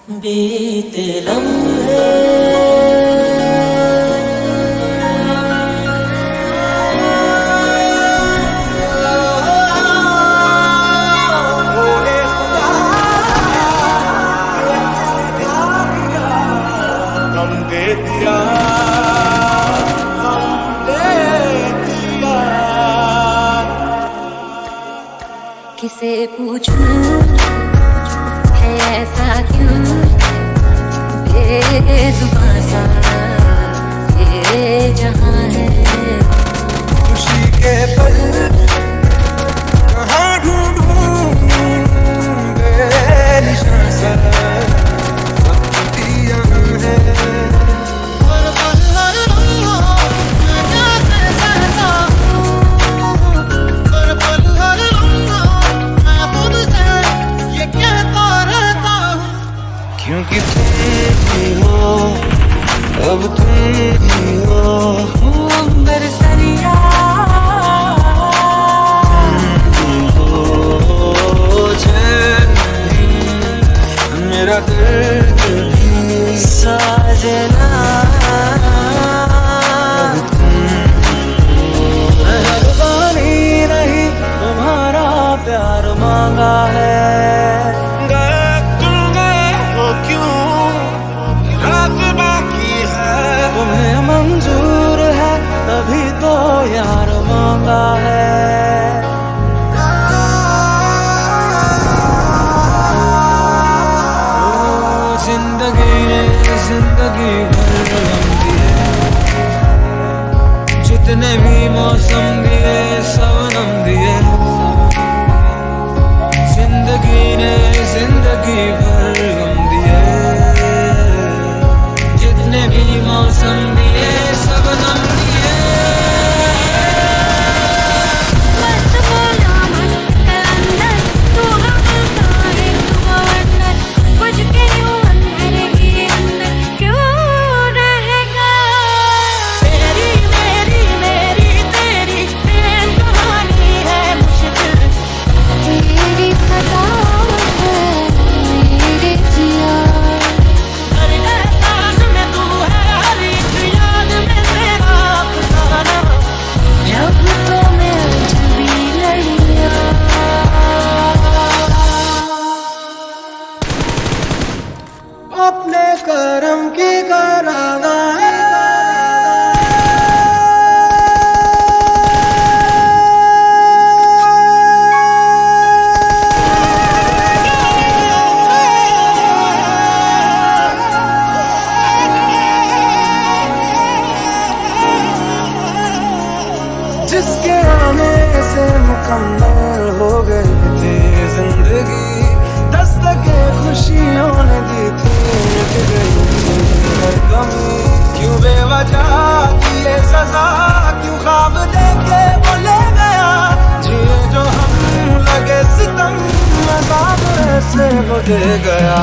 बीते लम्हे किसे पूछूं है ऐसा क्यों बेजुबां सा ये जहां है। खुशी के पल कहाँ ढूंढूं बेनिशान सा वक्त दिया है। क्योंकि तुम ही हो, अब तुम ही हो मेरे सरिया चैन भी, मेरा दर्द भी साजना। अब तुम मेहरबानी नहीं तुम्हारा प्यार मांगा है। तुम्हें मंजूर है तभी तो यार मांगा है। जिंदगी ने जिंदगी भर गम दिए, जितने भी मौसम दिए सवनम दिए। जिंदगी ने जिंदगी भर गम दिए, जितने भी मौसम दिए सबनम दिए। मस्त बोला मस्त अंदर तू हंसता है तू अंदर कुछ के यूं अंदर के अंदर क्यों रहेगा। तेरी मेरी मेरी तेरी प्रेम कहानी है मुश्किल, तेरी खता है मेरे जिया। अपने करम की कराना जिसके आने से मुकम्मल हो गई थी जिंदगी, दस्तके खुशियों ने दी थी मिट गई थी हर कमी। क्यों बेवजह दिए सजा, क्यों ख्वाब देखे वो ले गया। जिए जो हम लगे सितम, अज़ाब ऐसे वो दे गया।